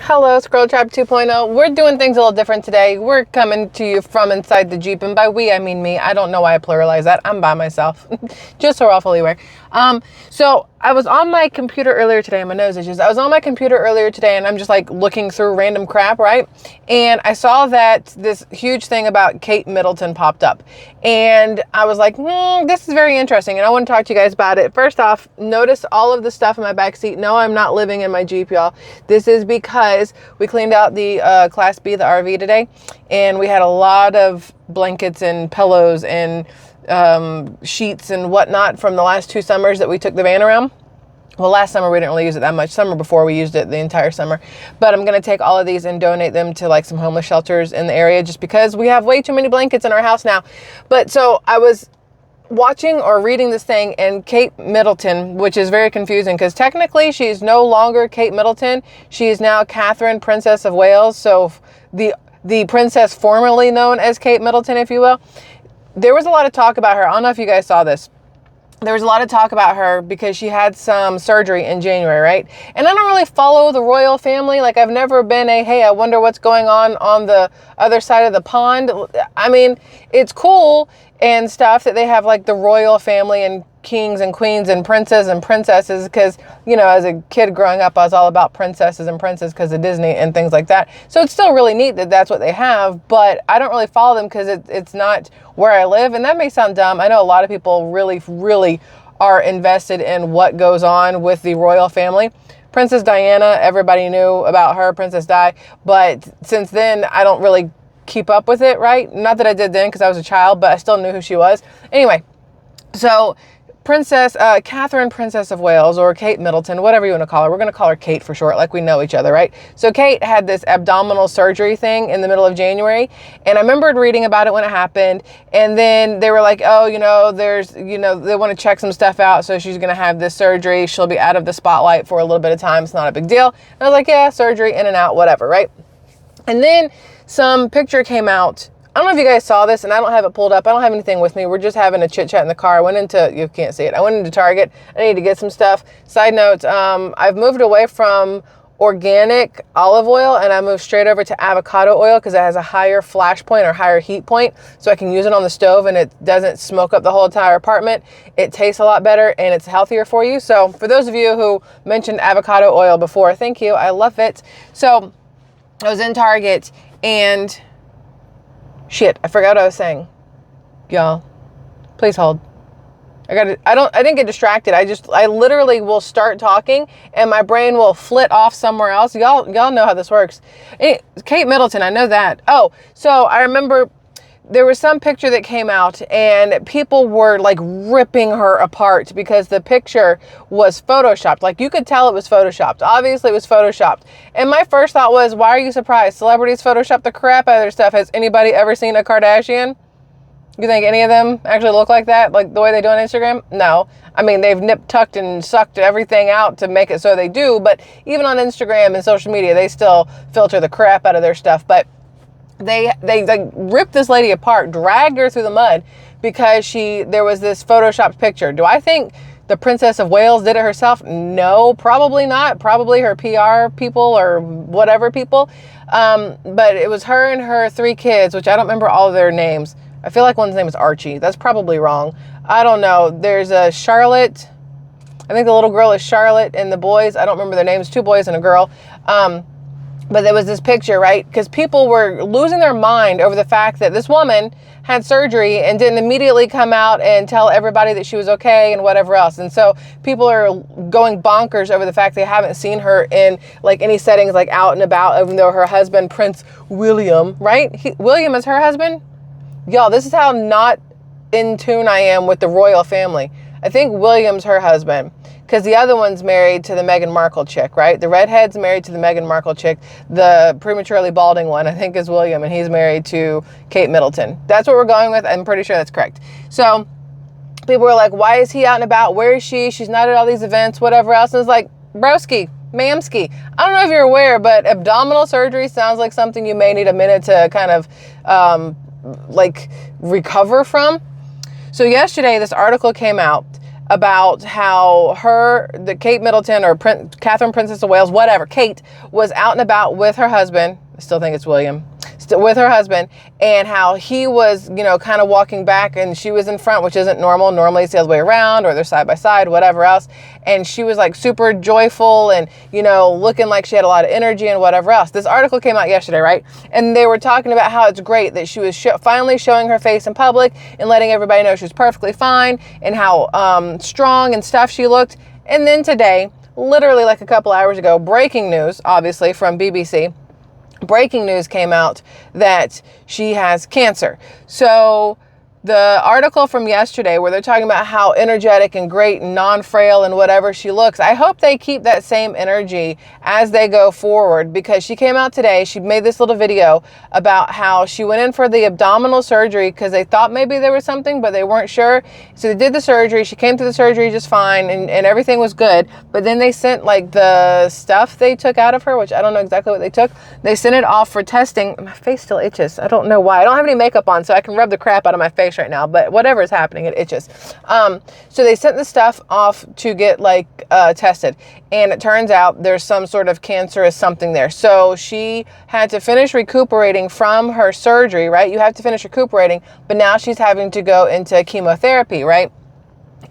Hello, SquirrelTribe 2.0. We're doing things a little different today. We're coming to you from inside the Jeep, and by we, I mean me. I don't know why I pluralize that. I'm by myself, just so we're all fully aware. So I was on my computer earlier today. My nose itches. I was on my computer earlier today, and I'm just like looking through random crap, right? And I saw that this huge thing about Kate Middleton popped up, and I was like, this is very interesting, and I want to talk to you guys about it. First off, notice all of the stuff in my back seat. No, I'm not living in my Jeep, y'all. This is because we cleaned out the Class B, the RV today, and we had a lot of blankets and pillows and sheets and whatnot from the last 2 summers that we took the van around. Well, last summer we didn't really use it that much. Summer before we used it the entire summer. But I'm going to take all of these and donate them to like some homeless shelters in the area just because we have way too many blankets in our house now. But so I was watching or reading this thing, and Kate Middleton, which is very confusing because technically she's no longer Kate Middleton. She is now Catherine, Princess of Wales. So the princess formerly known as Kate Middleton, if you will. There was a lot of talk about her. I don't know if you guys saw this. There was a lot of talk about her because she had some surgery in January, right? And I don't really follow the royal family. Like, I've never been hey, I wonder what's going on the other side of the pond. I mean, it's cool and stuff that they have like the royal family and kings and queens and princes and princesses because, you know, as a kid growing up, I was all about princesses and princes because of Disney and things like that. So it's still really neat that that's what they have, but I don't really follow them because it's not where I live. And that may sound dumb. I know a lot of people really are invested in what goes on with the royal family. Princess Diana, everybody knew about her, Princess Di, but since then, I don't really keep up with it, right? Not that I did then because I was a child, but I still knew who she was. Anyway, so Catherine, Princess of Wales, or Kate Middleton, whatever you want to call her. We're going to call her Kate for short, like we know each other, right? So Kate had this abdominal surgery thing in the middle of January, and I remembered reading about it when it happened, and then they were like, oh, they want to check some stuff out, so she's going to have this surgery. She'll be out of the spotlight for a little bit of time. It's not a big deal. And I was like, yeah, surgery, in and out, whatever, right? And then some picture came out. I don't know if you guys saw this, and I don't have it pulled up. I don't have anything with me. We're just having a chit chat in the car. You can't see it. I went into Target. I need to get some stuff. Side note, I've moved away from organic olive oil, and I moved straight over to avocado oil because it has a higher flash point or higher heat point, so I can use it on the stove and it doesn't smoke up the whole entire apartment. It tastes a lot better and it's healthier for you. So for those of you who mentioned avocado oil before, thank you. I love it. So I was in Target and shit, I forgot what I was saying. Y'all, please hold. I didn't get distracted. I literally will start talking and my brain will flit off somewhere else. Y'all know how this works. Kate Middleton, I know that. Oh, so I remember there was some picture that came out and people were like ripping her apart because the picture was photoshopped. Like, you could tell it was photoshopped. Obviously it was photoshopped. And my first thought was, why are you surprised? Celebrities photoshop the crap out of their stuff. Has anybody ever seen a Kardashian? You think any of them actually look like that? Like the way they do on Instagram? No. I mean, they've nipped, tucked, and sucked everything out to make it so they do. But even on Instagram and social media, they still filter the crap out of their stuff. But they ripped this lady apart, dragged her through the mud because there was this photoshopped picture. Do I think the Princess of Wales did it herself? No, probably not. Probably her PR people or whatever people. But it was her and her 3 kids, which I don't remember all of their names. I feel like one's name is Archie. That's probably wrong. I don't know. There's a Charlotte. I think the little girl is Charlotte, and the boys, I don't remember their names, 2 boys and a girl. But there was this picture, right? Because people were losing their mind over the fact that this woman had surgery and didn't immediately come out and tell everybody that she was okay and whatever else. And so people are going bonkers over the fact they haven't seen her in like any settings, like out and about, even though her husband, Prince William, right? William is her husband? Y'all, this is how not in tune I am with the royal family. I think William's her husband because the other one's married to the Meghan Markle chick, right? The redhead's married to the Meghan Markle chick. The prematurely balding one, I think, is William, and he's married to Kate Middleton. That's what we're going with. I'm pretty sure that's correct. So people were like, why is he out and about? Where is she? She's not at all these events, whatever else. And it's like, broski, mamski. I don't know if you're aware, but abdominal surgery sounds like something you may need a minute to kind of recover from. So yesterday, this article came out about how the Kate Middleton or Catherine Princess of Wales, whatever, Kate was out and about with her husband. I still think it's William. With her husband, and how he was, kind of walking back and she was in front, which isn't normal. Normally it's the other way around, or they're side by side, whatever else. And she was like super joyful and, looking like she had a lot of energy and whatever else. This article came out yesterday, right? And they were talking about how it's great that she was finally showing her face in public and letting everybody know she was perfectly fine and how strong and stuff she looked. And then today, literally like a couple hours ago, breaking news, obviously from BBC, breaking news came out that she has cancer. So the article from yesterday where they're talking about how energetic and great and non-frail and whatever she looks, I hope they keep that same energy as they go forward, because she came out today, she made this little video about how she went in for the abdominal surgery because they thought maybe there was something, but they weren't sure. So they did the surgery, she came through the surgery just fine, and everything was good. But then they sent like the stuff they took out of her, which I don't know exactly what they took. They sent it off for testing. My face still itches. I don't know why. I don't have any makeup on, so I can rub the crap out of my face right now, but whatever is happening, it itches. So they sent the stuff off to get tested, and it turns out there's some sort of cancerous something there. So she had to finish recuperating from her surgery, right? You have to finish recuperating, but now she's having to go into chemotherapy, right?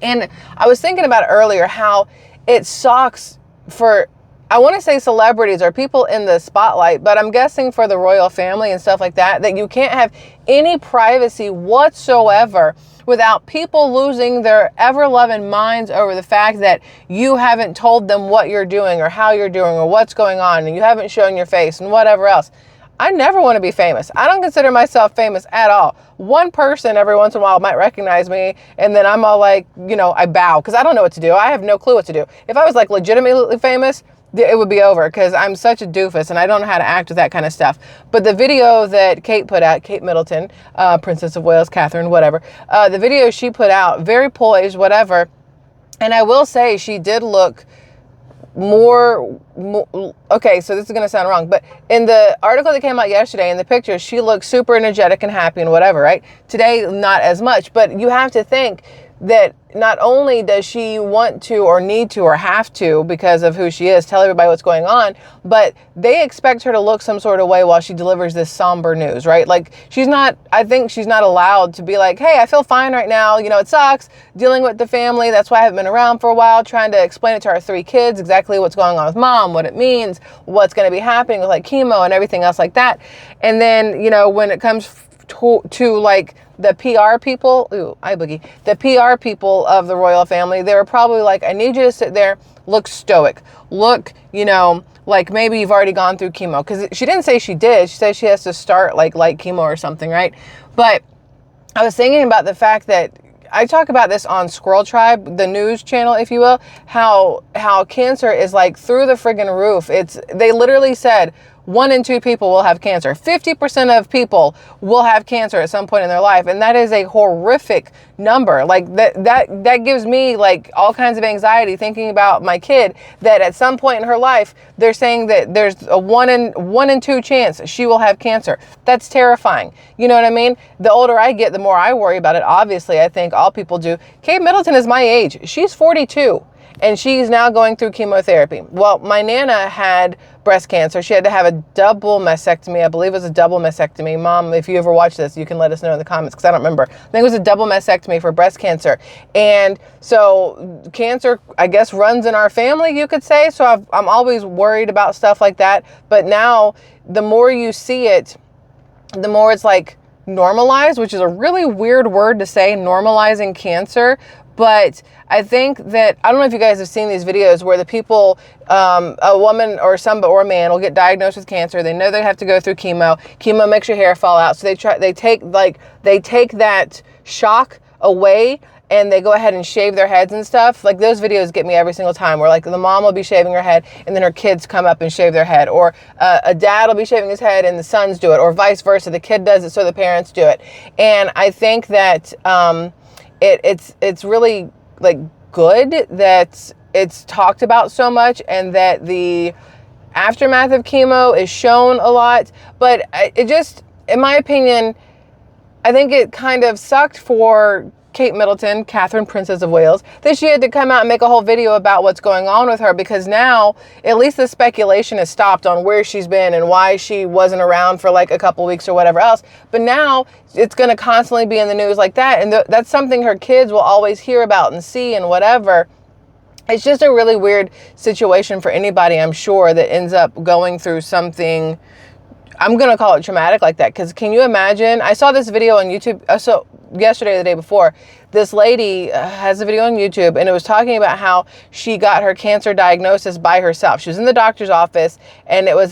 And I was thinking about earlier how it sucks for, I want to say celebrities or people in the spotlight, but I'm guessing for the royal family and stuff like that, that you can't have any privacy whatsoever without people losing their ever-loving minds over the fact that you haven't told them what you're doing or how you're doing or what's going on, and you haven't shown your face and whatever else. I never want to be famous. I don't consider myself famous at all. One person every once in a while might recognize me, and then I'm all like, I bow because I don't know what to do. I have no clue what to do. If I was like legitimately famous, it would be over, because I'm such a doofus and I don't know how to act with that kind of stuff. But the video that Kate put out, Kate Middleton, Princess of Wales, Catherine, whatever, the video she put out, very poised, whatever. And I will say she did look more okay, so this is going to sound wrong, but in the article that came out yesterday, in the pictures, she looked super energetic and happy and whatever, right? Today, not as much, but you have to think that not only does she want to or need to or have to, because of who she is, tell everybody what's going on, but they expect her to look some sort of way while she delivers this somber news, right? Like I think she's not allowed to be like, hey, I feel fine right now. It sucks dealing with the family. That's why I haven't been around for a while, trying to explain it to our 3 kids, exactly what's going on with mom, what it means, what's going to be happening with like chemo and everything else like that. And then, when it comes to like the PR people, the PR people of the royal family, they were probably like, I need you to sit there, look stoic, look, like maybe you've already gone through chemo. Because she didn't say she did. She said she has to start like light chemo or something, right? But I was thinking about the fact that I talk about this on SquirrelTribe, the news channel, if you will, how cancer is like through the friggin' roof. They literally said 1 in 2 people will have cancer. 50% of people will have cancer at some point in their life. And that is a horrific number. Like that gives me like all kinds of anxiety thinking about my kid, that at some point in her life, they're saying that there's a 1 in 2 chance she will have cancer. That's terrifying. You know what I mean? The older I get, the more I worry about it. Obviously, I think all people do. Kate Middleton is my age. She's 42. And she's now going through chemotherapy. Well, my Nana had breast cancer. She had to have a double mastectomy. I believe it was a double mastectomy. Mom, if you ever watch this, you can let us know in the comments, because I don't remember. I think it was a double mastectomy for breast cancer. And so cancer, I guess, runs in our family, you could say. So I'm always worried about stuff like that. But now, the more you see it, the more it's like normalized, which is a really weird word to say, normalizing cancer. But I think that, I don't know if you guys have seen these videos where the people, a woman or a man will get diagnosed with cancer. They know they have to go through chemo. Chemo makes your hair fall out. So they take that shock away, and they go ahead and shave their heads and stuff. Like, those videos get me every single time, where like the mom will be shaving her head and then her kids come up and shave their head, or a dad will be shaving his head and the sons do it, or vice versa. The kid does it, so the parents do it. And I think that, it's really like good that it's talked about so much, and that the aftermath of chemo is shown a lot. But it just, in my opinion, I think it kind of sucked for Kate Middleton, Catherine, Princess of Wales, that she had to come out and make a whole video about what's going on with her, because now at least the speculation has stopped on where she's been and why she wasn't around for like a couple weeks or whatever else. But now it's going to constantly be in the news like that. And that's something her kids will always hear about and see and whatever. It's just a really weird situation for anybody, I'm sure, that ends up going through something, I'm going to call it traumatic like that. Because can you imagine? I saw this video on YouTube. So yesterday or the day before, this lady has a video on YouTube, and it was talking about how she got her cancer diagnosis by herself. She was in the doctor's office, and it was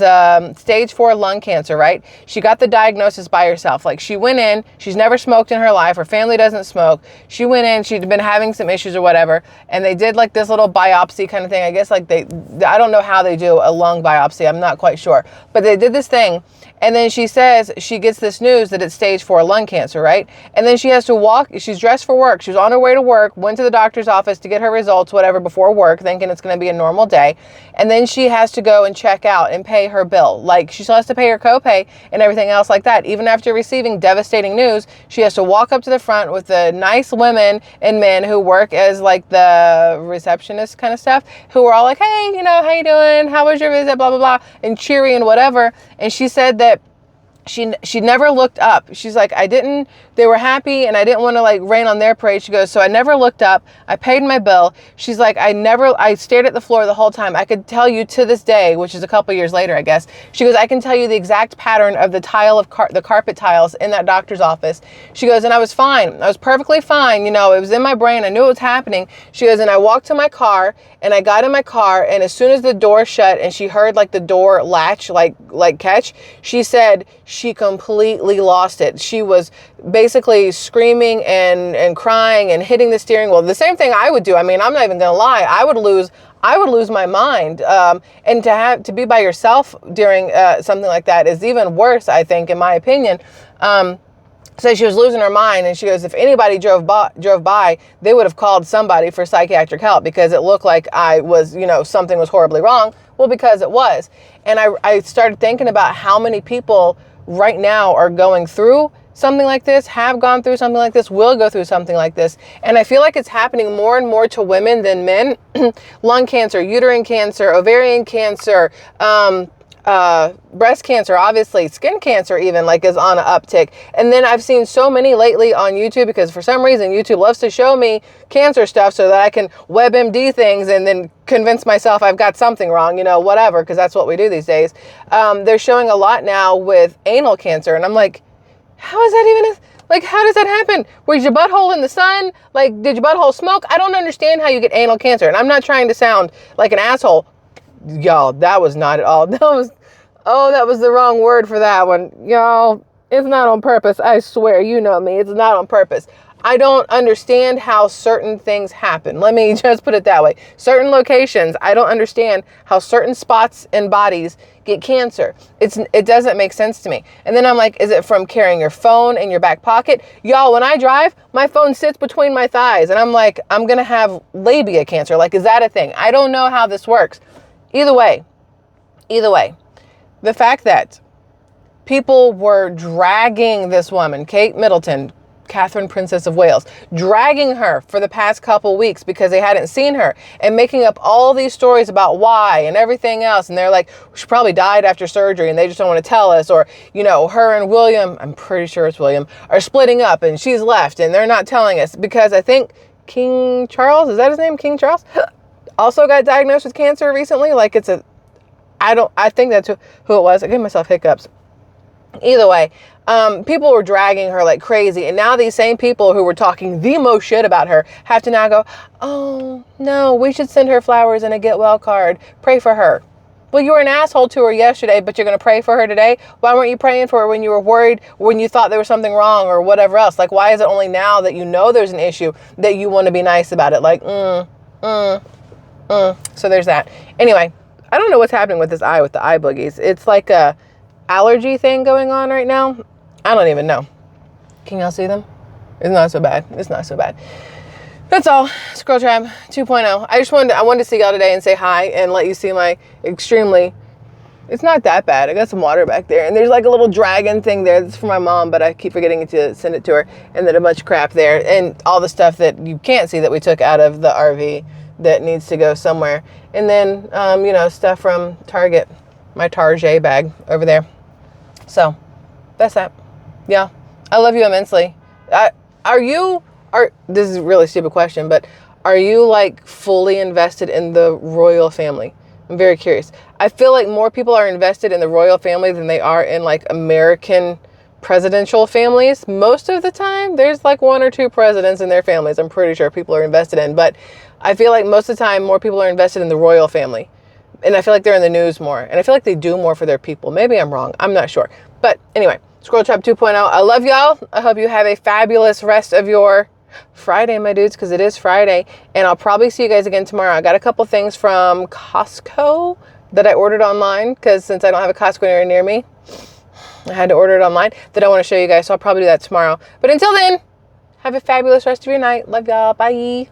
stage 4 lung cancer, right? She got the diagnosis by herself. Like, she went in, she's never smoked in her life. Her family doesn't smoke. She went in, she'd been having some issues or whatever, and they did like this little biopsy kind of thing. I guess like I don't know how they do a lung biopsy. I'm not quite sure. But they did this thing. And then she says she gets this news that it's stage 4 lung cancer, right? And then she has to walk. She's dressed for work. She was on her way to work, went to the doctor's office to get her results, whatever, before work, thinking it's going to be a normal day. And then she has to go and check out and pay her bill. Like, she still has to pay her copay and everything else like that. Even after receiving devastating news, she has to walk up to the front with the nice women and men who work as like the receptionist kind of stuff, who are all like, hey, you know, how you doing? How was your visit? Blah, blah, blah. And cheery and whatever. And she said that she never looked up. She's like, they were happy and I didn't want to like rain on their parade. She goes, so I never looked up. I paid my bill. She's like, I stared at the floor the whole time. I could tell you to this day, which is a couple years later, I guess. She goes, I can tell you the exact pattern of the tile of the carpet tiles in that doctor's office. She goes, and I was fine. I was perfectly fine. You know, it was in my brain. I knew it was happening. She goes, and I walked to my car and I got in my car, and as soon as the door shut and she heard like the door latch, like catch, she said she completely lost it. She was basically screaming and crying and hitting the steering wheel. The same thing I would do. I mean, I'm not even gonna lie. I would lose my mind. And to be by yourself during something like that is even worse, I think, in my opinion. So she was losing her mind, and she goes, if anybody drove by, they would have called somebody for psychiatric help, because it looked like I was, you know, something was horribly wrong. Well, because it was. And I started thinking about how many people right now are going through something like this, have gone through something like this, will go through something like this. And I feel like it's happening more and more to women than men. Lung cancer, uterine cancer, ovarian cancer, breast cancer, obviously, skin cancer even, like, is on an uptick. And then I've seen so many lately on YouTube, because for some reason YouTube loves to show me cancer stuff so that I can WebMD things and then convince myself I've got something wrong, you know, whatever, because that's what we do these days. They're showing a lot now with anal cancer, and I'm like, how is that even like, how does that happen? Was your butthole in the sun? Like, did your butthole smoke? I don't understand how you get anal cancer. And I'm not trying to sound like an asshole. Y'all, that was not at all. That was the wrong word for that one. Y'all, it's not on purpose. I swear, you know me. It's not on purpose. I don't understand how certain things happen. Let me just put it that way. Certain locations, I don't understand how certain spots and bodies get cancer. It doesn't make sense to me. And then I'm like, is it from carrying your phone in your back pocket? Y'all, when I drive, my phone sits between my thighs, and I'm like, I'm going to have labia cancer. Like, is that a thing? I don't know how this works. Either way, the fact that people were dragging this woman, Kate Middleton, Catherine, Princess of Wales, dragging her for the past couple weeks because they hadn't seen her, and making up all these stories about why and everything else. And they're like, she probably died after surgery and they just don't want to tell us. Or, you know, her and William, I'm pretty sure it's William, are splitting up and she's left and they're not telling us, because I think King Charles, is that his name? King Charles? Also got diagnosed with cancer recently. Like, I think that's who it was. I gave myself hiccups. Either way, people were dragging her like crazy. And now these same people who were talking the most shit about her have to now go, oh, no, we should send her flowers and a get well card. Pray for her. Well, you were an asshole to her yesterday, but you're going to pray for her today? Why weren't you praying for her when you were worried, when you thought there was something wrong or whatever else? Like, why is it only now that you know there's an issue that you want to be nice about it? Like, So there's that. Anyway, I don't know what's happening with this eye, with the eye boogies. It's like a allergy thing going on right now. I don't even know. Can y'all see them? It's not so bad. It's not so bad. That's all. SquirrelTribe 2.0. I wanted to see y'all today and say hi and let you see my extremely It's not that bad. I got some water back there. And there's like a little dragon thing there. That's for my mom, but I keep forgetting to send it to her. And then a bunch of crap there. And all the stuff that you can't see that we took out of the RV that needs to go somewhere. And then, you know, stuff from Target. My Target bag over there. So, that's that. Yeah. I love you immensely. This is a really stupid question, but are you like fully invested in the royal family? I'm very curious. I feel like more people are invested in the royal family than they are in like American presidential families. Most of the time, there's like 1 or 2 presidents in their families. I'm pretty sure people are invested in, but I feel like most of the time, more people are invested in the royal family. And I feel like they're in the news more. And I feel like they do more for their people. Maybe I'm wrong. I'm not sure. But anyway, SquirrelTribe 2.0. I love y'all. I hope you have a fabulous rest of your Friday, my dudes, because it is Friday. And I'll probably see you guys again tomorrow. I got a couple things from Costco that I ordered online, because since I don't have a Costco anywhere near me, I had to order it online, that I want to show you guys. So I'll probably do that tomorrow. But until then, have a fabulous rest of your night. Love y'all. Bye.